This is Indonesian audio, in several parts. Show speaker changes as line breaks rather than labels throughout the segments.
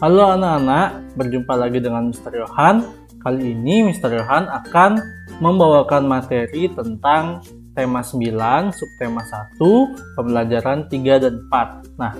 Halo anak-anak, berjumpa lagi dengan Mr. Yohan. Kali ini Mr. Yohan akan membawakan materi tentang tema 9, subtema 1, pembelajaran 3 dan 4. Nah,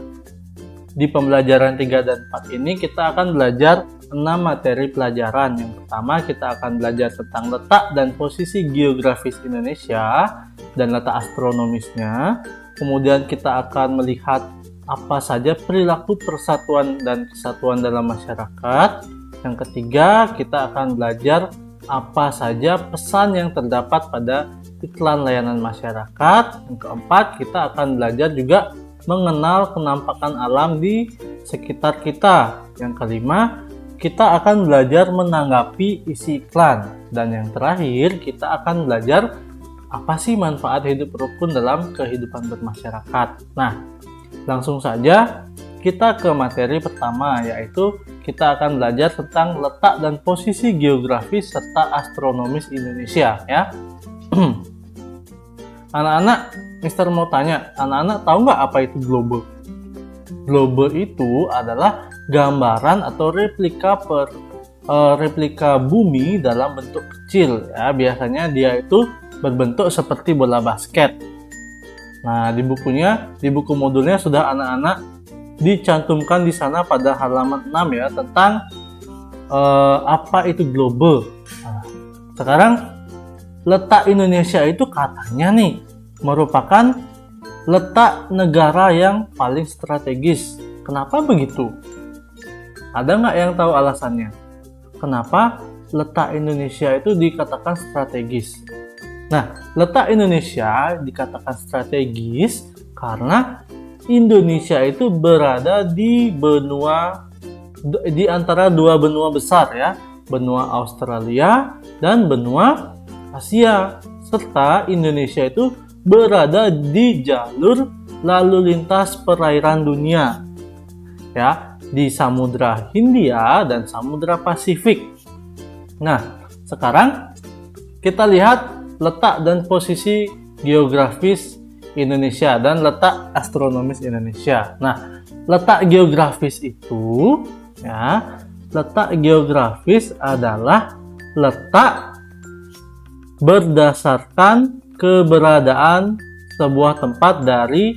di pembelajaran 3 dan 4 ini kita akan belajar 6 materi pelajaran. Yang pertama kita akan belajar tentang letak dan posisi geografis Indonesia dan letak astronomisnya. Kemudian kita akan melihat apa saja perilaku persatuan dan kesatuan dalam masyarakat. Yang ketiga, kita akan belajar apa saja pesan yang terdapat pada iklan layanan masyarakat. Yang keempat, kita akan belajar juga mengenal kenampakan alam di sekitar kita. Yang kelima, kita akan belajar menanggapi isi iklan. Dan yang terakhir, kita akan belajar apa sih manfaat hidup rukun dalam kehidupan bermasyarakat. Nah, langsung saja kita ke materi pertama, yaitu kita akan belajar tentang letak dan posisi geografis serta astronomis Indonesia ya. Anak-anak, Mister mau tanya, anak-anak tahu nggak apa itu globe? Globe itu adalah gambaran atau replika bumi dalam bentuk kecil ya. Biasanya dia itu berbentuk seperti bola basket. Nah, di buku modulnya sudah anak-anak dicantumkan di sana pada halaman 6 ya, tentang apa itu globe. Nah, sekarang letak Indonesia itu katanya nih merupakan letak negara yang paling strategis. Kenapa begitu? Ada nggak yang tahu alasannya? Kenapa letak Indonesia itu dikatakan strategis? Nah, letak Indonesia dikatakan strategis karena Indonesia itu berada di antara dua benua besar ya, benua Australia dan benua Asia, serta Indonesia itu berada di jalur lalu lintas perairan dunia ya, di Samudra Hindia dan Samudra Pasifik. Nah, sekarang kita lihat letak dan posisi geografis Indonesia dan letak astronomis Indonesia. Nah, letak geografis itu ya, letak geografis adalah letak berdasarkan keberadaan sebuah tempat dari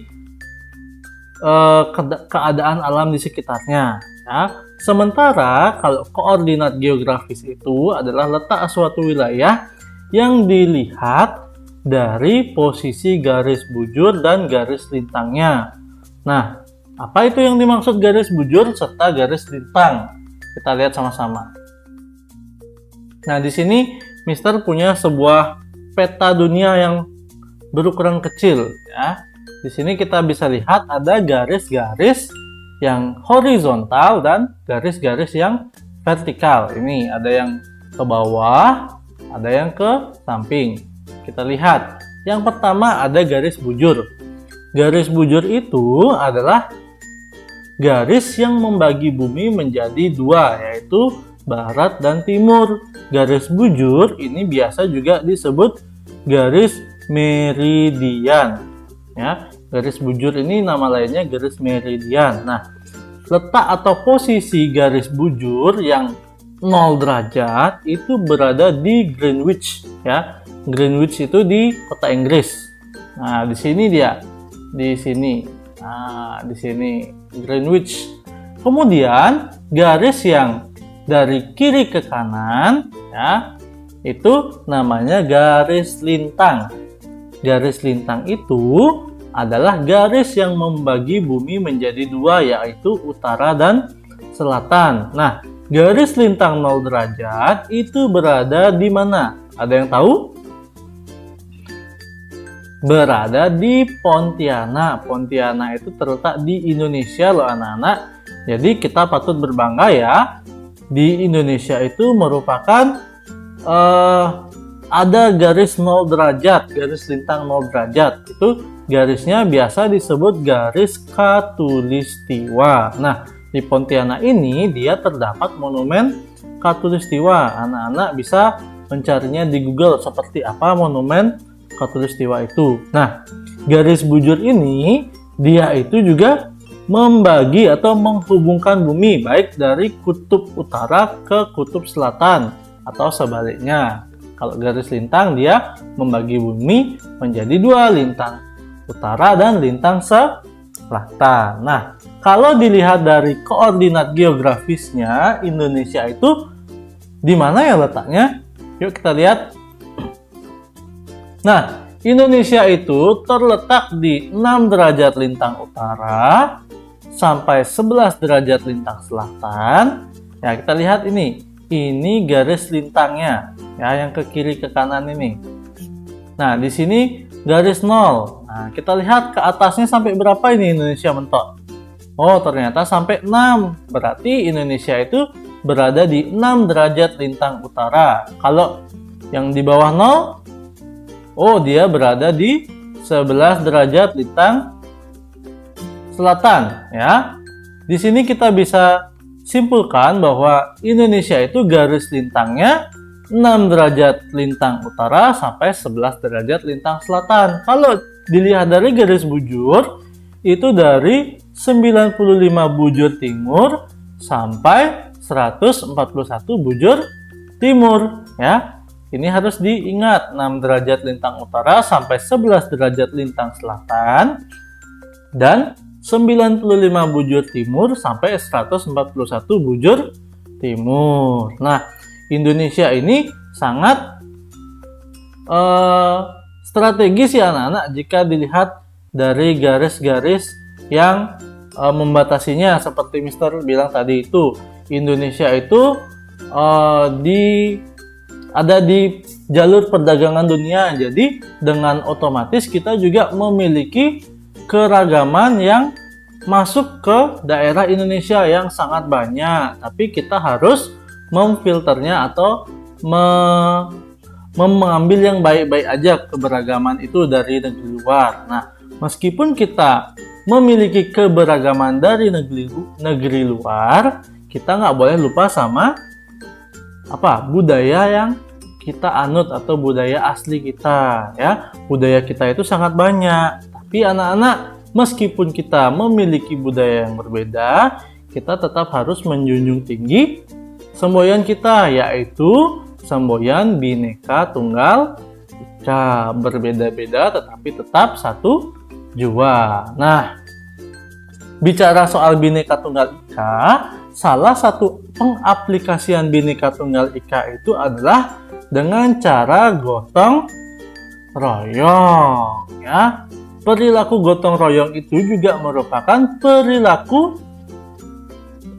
keadaan alam di sekitarnya ya. Sementara kalau koordinat geografis itu adalah letak suatu wilayah yang dilihat dari posisi garis bujur dan garis lintangnya. Nah, apa itu yang dimaksud garis bujur serta garis lintang? Kita lihat sama-sama. Nah, di sini Mister punya sebuah peta dunia yang berukuran kecil ya. Di sini kita bisa lihat ada garis-garis yang horizontal dan garis-garis yang vertikal. Ini ada yang ke bawah, ada yang ke samping. Kita lihat. Yang pertama ada garis bujur. Garis bujur itu adalah garis yang membagi bumi menjadi dua, yaitu barat dan timur. Garis bujur ini biasa juga disebut garis meridian. Ya, garis bujur ini nama lainnya garis meridian. Nah, letak atau posisi garis bujur yang 0 derajat itu berada di Greenwich ya. Greenwich itu di kota Inggris. Nah, di sini dia. Di sini. Nah, di sini Greenwich. Kemudian garis yang dari kiri ke kanan ya, itu namanya garis lintang. Garis lintang itu adalah garis yang membagi bumi menjadi dua, yaitu utara dan selatan. Nah, garis lintang 0 derajat itu berada di mana? Ada yang tahu? Berada di Pontianak. Pontianak itu terletak di Indonesia loh anak-anak. Jadi kita patut berbangga ya. Di Indonesia itu merupakan ada garis 0 derajat, garis lintang 0 derajat. Itu garisnya biasa disebut garis khatulistiwa. Nah, di Pontianak ini dia terdapat monumen khatulistiwa. Anak-anak bisa mencarinya di Google seperti apa monumen khatulistiwa itu. Nah, garis bujur ini dia itu juga membagi atau menghubungkan bumi baik dari kutub utara ke kutub selatan atau sebaliknya. Kalau garis lintang dia membagi bumi menjadi dua, lintang utara dan lintang selatan. Nah, kalau dilihat dari koordinat geografisnya, Indonesia itu di mana ya letaknya? Yuk kita lihat. Nah, Indonesia itu terletak di 6 derajat lintang utara sampai 11 derajat lintang selatan. Ya, kita lihat ini. Ini garis lintangnya, ya, yang ke kiri ke kanan ini. Nah, di sini garis 0. Nah, kita lihat ke atasnya sampai berapa ini Indonesia mentok. Oh, ternyata sampai 6. Berarti Indonesia itu berada di 6 derajat lintang utara. Kalau yang di bawah 0, oh, dia berada di 11 derajat lintang selatan, ya. Di sini kita bisa simpulkan bahwa Indonesia itu garis lintangnya 6 derajat lintang utara sampai 11 derajat lintang selatan. Kalau dilihat dari garis bujur, itu dari 95 bujur timur sampai 141 bujur timur, ya. Ini harus diingat, 6 derajat lintang utara sampai 11 derajat lintang selatan dan 95 bujur timur sampai 141 bujur timur. Nah, Indonesia ini sangat strategis ya anak-anak jika dilihat dari garis-garis yang membatasinya, seperti Mister bilang tadi itu. Indonesia itu ada di jalur perdagangan dunia, jadi dengan otomatis kita juga memiliki keragaman yang masuk ke daerah Indonesia yang sangat banyak, tapi kita harus memfilternya atau mengambil yang baik-baik aja keberagaman itu dari negeri luar. Nah, meskipun kita memiliki keberagaman dari negeri luar, kita nggak boleh lupa sama budaya yang kita anut atau budaya asli kita, ya. Budaya kita itu sangat banyak. Tapi anak-anak, meskipun kita memiliki budaya yang berbeda, kita tetap harus menjunjung tinggi semboyan kita, yaitu semboyan Bhinneka Tunggal Ika. Berbeda-beda tetapi tetap satu jua. Nah, bicara soal Bhinneka Tunggal Ika, salah satu pengaplikasian Bhinneka Tunggal Ika itu adalah dengan cara gotong royong, ya. Perilaku gotong royong itu juga merupakan perilaku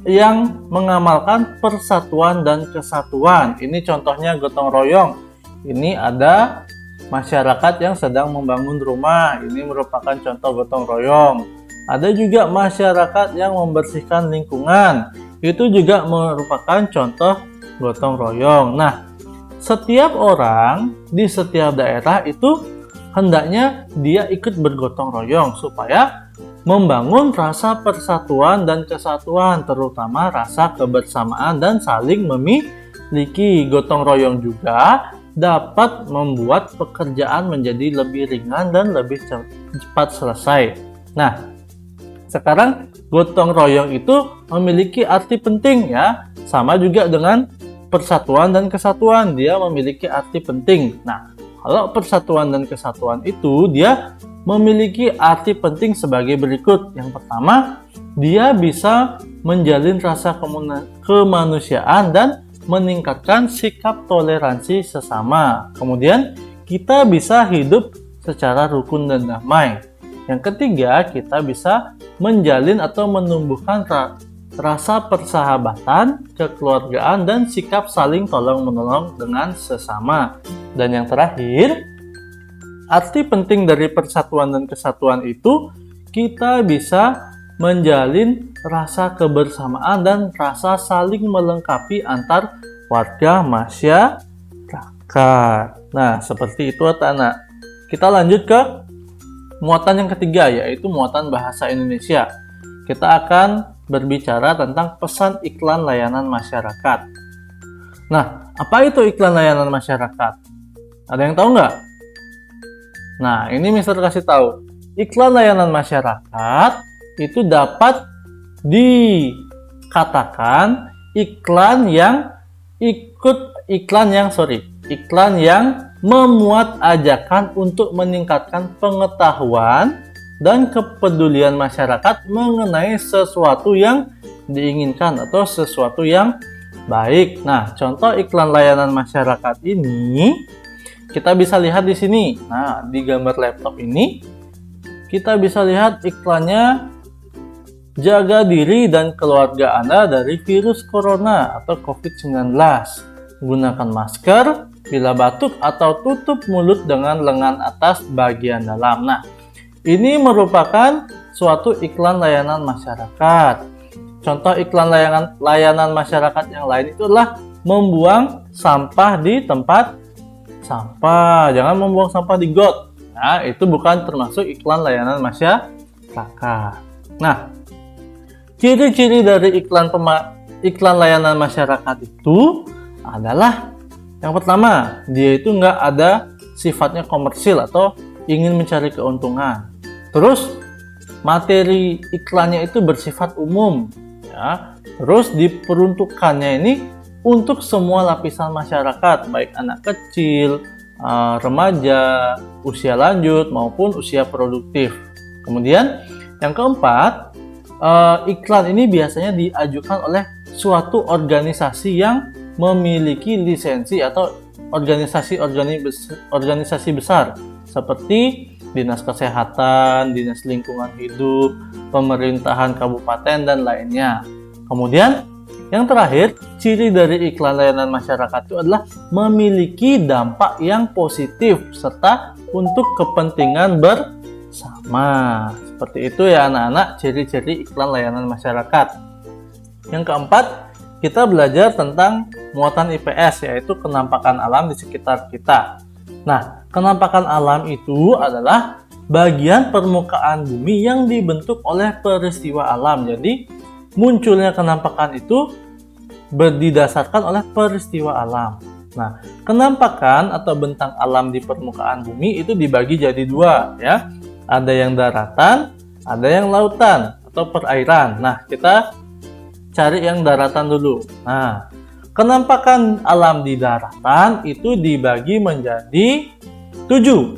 yang mengamalkan persatuan dan kesatuan. Ini contohnya gotong royong. Ini ada masyarakat yang sedang membangun rumah. Ini merupakan contoh gotong royong. Ada juga masyarakat yang membersihkan lingkungan. Itu juga merupakan contoh gotong royong. Nah, setiap orang di setiap daerah itu hendaknya dia ikut bergotong royong supaya membangun rasa persatuan dan kesatuan, terutama rasa kebersamaan dan saling memiliki. Gotong royong juga dapat membuat pekerjaan menjadi lebih ringan dan lebih cepat selesai. Nah, sekarang gotong royong itu memiliki arti penting, ya. Sama juga dengan persatuan dan kesatuan, dia memiliki arti penting. Nah, kalau persatuan dan kesatuan itu dia memiliki arti penting sebagai berikut. Yang pertama, dia bisa menjalin rasa kemanusiaan dan meningkatkan sikap toleransi sesama. Kemudian, kita bisa hidup secara rukun dan damai. Yang ketiga, kita bisa menjalin atau menumbuhkan rasa persahabatan, kekeluargaan, dan sikap saling tolong-menolong dengan sesama. Dan yang terakhir, arti penting dari persatuan dan kesatuan itu kita bisa menjalin rasa kebersamaan dan rasa saling melengkapi antar warga masyarakat. Nah, seperti itu anak-anak. Kita lanjut ke muatan yang ketiga, yaitu muatan bahasa Indonesia. Kita akan berbicara tentang pesan iklan layanan masyarakat. Nah, apa itu iklan layanan masyarakat? Ada yang tahu nggak? Nah, ini Mister kasih tahu. Iklan layanan masyarakat itu dapat dikatakan iklan yang memuat ajakan untuk meningkatkan pengetahuan dan kepedulian masyarakat mengenai sesuatu yang diinginkan atau sesuatu yang baik. Nah, contoh iklan layanan masyarakat ini kita bisa lihat di sini. Nah, di gambar laptop ini kita bisa lihat iklannya, jaga diri dan keluarga Anda dari virus corona atau COVID-19. Gunakan masker bila batuk atau tutup mulut dengan lengan atas bagian dalam. Nah, ini merupakan suatu iklan layanan masyarakat. Contoh iklan layanan masyarakat yang lain itu adalah membuang sampah di tempat sampah. Jangan membuang sampah di got. Nah, itu bukan termasuk iklan layanan masyarakat. Nah, ciri-ciri dari iklan layanan masyarakat itu adalah yang pertama, dia itu nggak ada sifatnya komersil atau ingin mencari keuntungan. Terus materi iklannya itu bersifat umum, ya. Terus diperuntukannya ini untuk semua lapisan masyarakat, baik anak kecil, remaja, usia lanjut maupun usia produktif. Kemudian yang keempat, iklan ini biasanya diajukan oleh suatu organisasi yang memiliki lisensi atau organisasi besar seperti Dinas Kesehatan, Dinas Lingkungan Hidup, Pemerintahan Kabupaten, dan lainnya. Kemudian, yang terakhir, ciri dari iklan layanan masyarakat itu adalah memiliki dampak yang positif serta untuk kepentingan bersama. Seperti itu ya anak-anak, ciri-ciri iklan layanan masyarakat. Yang keempat, kita belajar tentang muatan IPS, yaitu kenampakan alam di sekitar kita. Nah, kenampakan alam itu adalah bagian permukaan bumi yang dibentuk oleh peristiwa alam. Jadi, munculnya kenampakan itu didasarkan oleh peristiwa alam. Nah, kenampakan atau bentang alam di permukaan bumi itu dibagi jadi dua, ya. Ada yang daratan, ada yang lautan atau perairan. Nah, kita cari yang daratan dulu. Nah, kenampakan alam di daratan itu dibagi menjadi 7.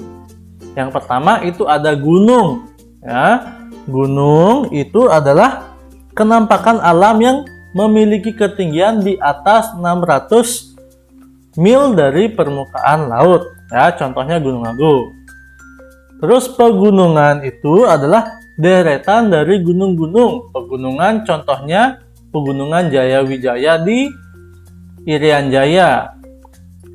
Yang pertama itu ada gunung. Ya, gunung itu adalah kenampakan alam yang memiliki ketinggian di atas 600 mil dari permukaan laut. Ya, contohnya Gunung Agung. Terus pegunungan itu adalah deretan dari gunung-gunung. Pegunungan contohnya Pegunungan Jayawijaya di Irian Jaya.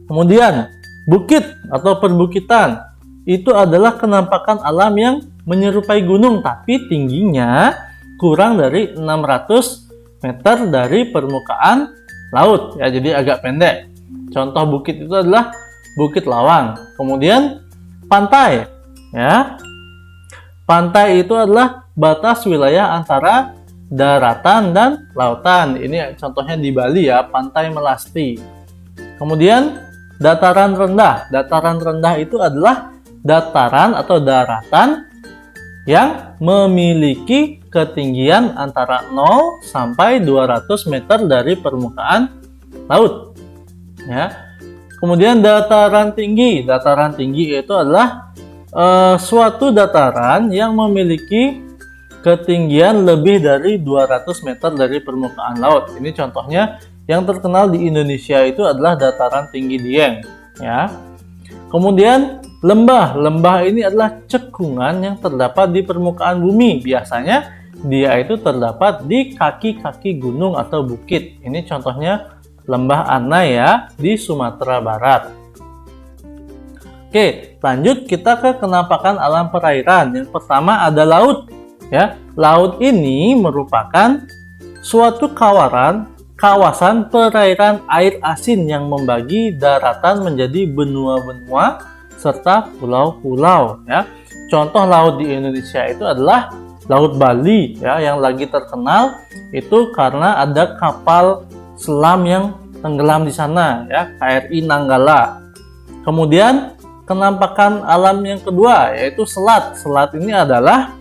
Kemudian bukit atau perbukitan itu adalah kenampakan alam yang menyerupai gunung tapi tingginya kurang dari 600 meter dari permukaan laut, ya, jadi agak pendek. Contoh bukit itu adalah Bukit Lawang. Kemudian pantai, ya. Pantai itu adalah batas wilayah antara daratan dan lautan. Ini contohnya di Bali, ya, Pantai Melasti. Kemudian dataran rendah. Dataran rendah itu adalah dataran atau daratan yang memiliki ketinggian antara 0 sampai 200 meter dari permukaan laut. Ya. Kemudian dataran tinggi. Dataran tinggi itu adalah suatu dataran yang memiliki ketinggian lebih dari 200 meter dari permukaan laut. Ini contohnya yang terkenal di Indonesia itu adalah dataran tinggi Dieng, ya. Kemudian lembah. Lembah ini adalah cekungan yang terdapat di permukaan bumi. Biasanya dia itu terdapat di kaki-kaki gunung atau bukit. Ini contohnya Lembah Anai, ya, di Sumatera Barat. Oke, lanjut kita ke kenampakan alam perairan. Yang pertama ada laut. Ya, laut ini merupakan suatu kawasan perairan air asin yang membagi daratan menjadi benua-benua serta pulau-pulau, ya. Contoh laut di Indonesia itu adalah Laut Bali, ya, yang lagi terkenal itu karena ada kapal selam yang tenggelam di sana, ya, KRI Nanggala. Kemudian kenampakan alam yang kedua yaitu selat. Selat ini adalah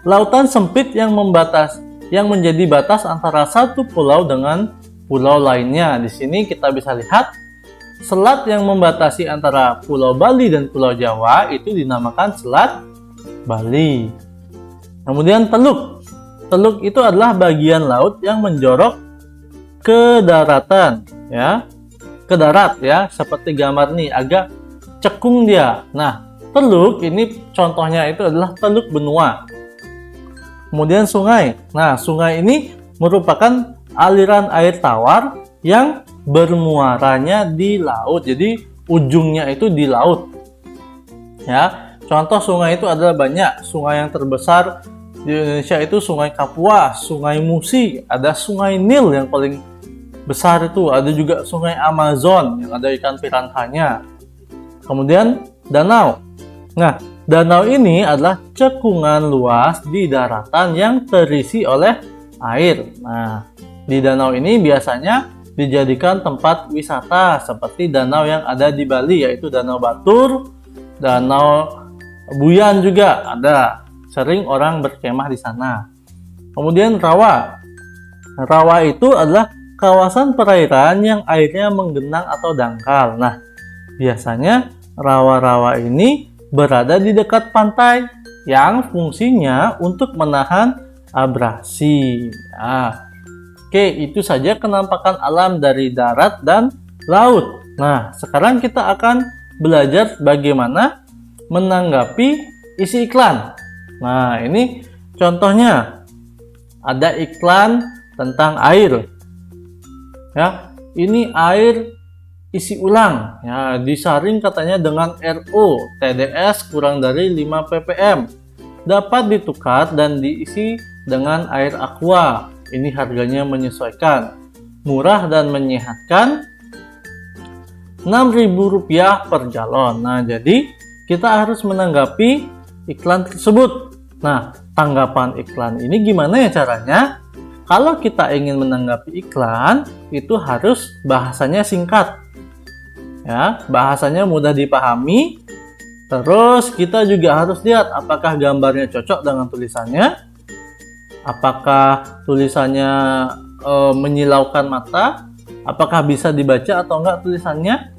lautan sempit yang menjadi batas antara satu pulau dengan pulau lainnya. Di sini kita bisa lihat selat yang membatasi antara Pulau Bali dan Pulau Jawa itu dinamakan Selat Bali. Kemudian teluk. Teluk itu adalah bagian laut yang menjorok ke daratan, ya. Ke darat, ya, seperti gambar nih, agak cekung dia. Nah, teluk ini contohnya itu adalah teluk benua. Kemudian sungai. Nah, sungai ini merupakan aliran air tawar yang bermuaranya di laut. Jadi ujungnya itu di laut. Ya, contoh sungai itu adalah banyak. Sungai yang terbesar di Indonesia itu Sungai Kapuas, Sungai Musi, ada Sungai Nil yang paling besar itu, ada juga Sungai Amazon yang ada ikan piranhanya. Kemudian danau. Nah, danau ini adalah cekungan luas di daratan yang terisi oleh air. Nah, di danau ini biasanya dijadikan tempat wisata seperti danau yang ada di Bali, yaitu Danau Batur, Danau Buyan juga ada. Sering orang berkemah di sana. Kemudian rawa. Rawa itu adalah kawasan perairan yang airnya menggenang atau dangkal. Nah, biasanya rawa-rawa ini berada di dekat pantai yang fungsinya untuk menahan abrasi. Nah, oke, itu saja penampakan alam dari darat dan laut. Nah, sekarang kita akan belajar bagaimana menanggapi isi iklan. Nah, ini contohnya. Ada iklan tentang air. Ya, ini air isi ulang. Ya, disaring katanya dengan RO, TDS kurang dari 5 ppm. Dapat ditukar dan diisi dengan air aqua. Ini harganya menyesuaikan, murah dan menyehatkan, Rp6.000 per galon. Nah, jadi kita harus menanggapi iklan tersebut. Nah, tanggapan iklan ini gimana ya caranya? Kalau kita ingin menanggapi iklan, itu harus bahasanya singkat. Ya, bahasanya mudah dipahami. Terus kita juga harus lihat apakah gambarnya cocok dengan tulisannya. Apakah tulisannya menyilaukan mata? Apakah bisa dibaca atau enggak tulisannya?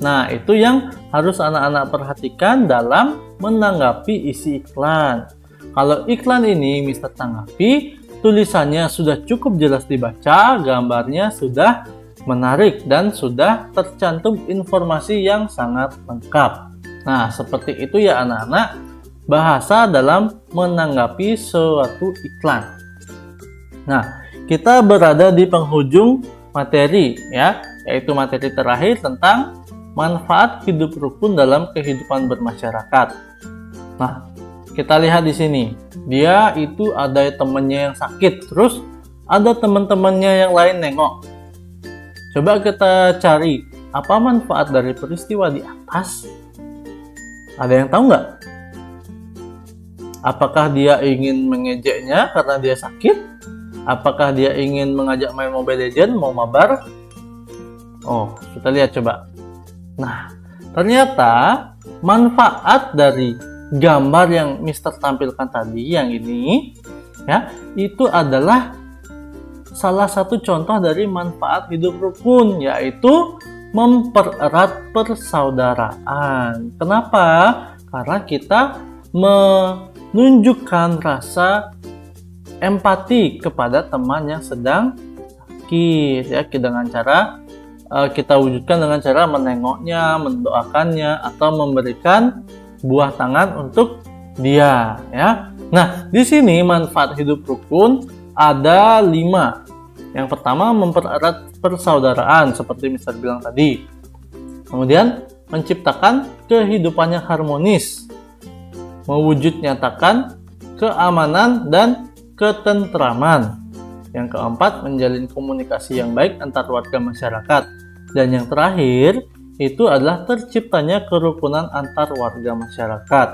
Nah, itu yang harus anak-anak perhatikan dalam menanggapi isi iklan. Kalau iklan ini Mister tanggapi, tulisannya sudah cukup jelas dibaca, gambarnya sudah menarik, dan sudah tercantum informasi yang sangat lengkap. Nah, seperti itu ya anak-anak. Bahasa dalam menanggapi suatu iklan. Nah, kita berada di penghujung materi, ya, yaitu materi terakhir tentang manfaat hidup rukun dalam kehidupan bermasyarakat. Nah, kita lihat di sini, dia itu ada temannya yang sakit, terus ada teman-temannya yang lain nengok. Coba kita cari apa manfaat dari peristiwa di atas. Ada yang tahu nggak? Apakah dia ingin mengejeknya karena dia sakit? Apakah dia ingin mengajak main Mobile Legends, mau mabar? Oh, kita lihat coba. Nah, ternyata manfaat dari gambar yang Mister tampilkan tadi, yang ini, ya, itu adalah salah satu contoh dari manfaat hidup rukun, yaitu mempererat persaudaraan. Kenapa? Karena kita menunjukkan rasa empati kepada teman yang sedang sakit, ya, dengan cara kita wujudkan dengan cara menengoknya, mendoakannya, atau memberikan buah tangan untuk dia, ya. Nah, di sini manfaat hidup rukun ada 5. Yang pertama, mempererat persaudaraan seperti Mister bilang tadi. Kemudian, menciptakan kehidupan yang harmonis, mewujud nyatakan keamanan dan ketentraman. Yang keempat, menjalin komunikasi yang baik antar warga masyarakat. Dan yang terakhir, itu adalah terciptanya kerukunan antar warga masyarakat.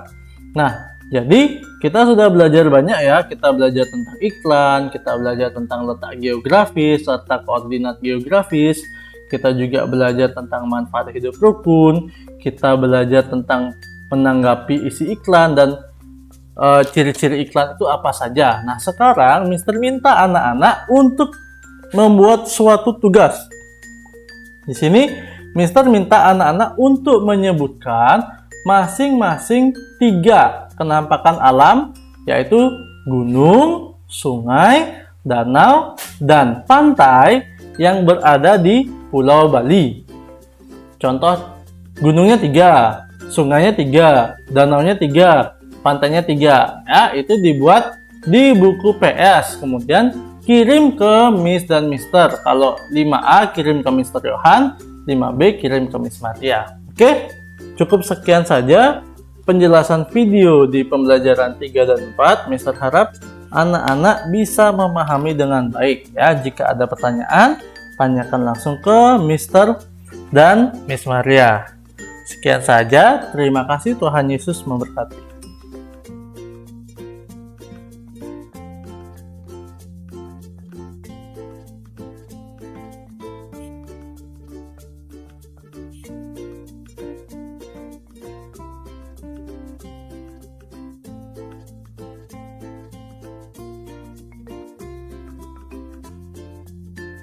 Nah, jadi kita sudah belajar banyak ya. Kita belajar tentang iklan, kita belajar tentang letak geografis, letak koordinat geografis. Kita juga belajar tentang manfaat hidup rukun. Kita belajar tentang menanggapi isi iklan, dan ciri-ciri iklan itu apa saja. Nah, sekarang Mister minta anak-anak untuk membuat suatu tugas. Di sini Mister minta anak-anak untuk menyebutkan masing-masing 3 penampakan alam, yaitu gunung, sungai, danau, dan pantai yang berada di Pulau Bali. Contoh, gunungnya 3, sungainya 3, danaunya 3, pantainya 3. Ya, itu dibuat di buku PS. Kemudian kirim ke Miss dan Mister. Kalau 5A kirim ke Mister Yohan, 5B kirim ke Miss Maria. Oke, cukup sekian saja penjelasan video di pembelajaran 3 dan 4. Mister harap anak-anak bisa memahami dengan baik. Ya, jika ada pertanyaan, tanyakan langsung ke Mister dan Miss Maria. Sekian saja, terima kasih, Tuhan Yesus memberkati.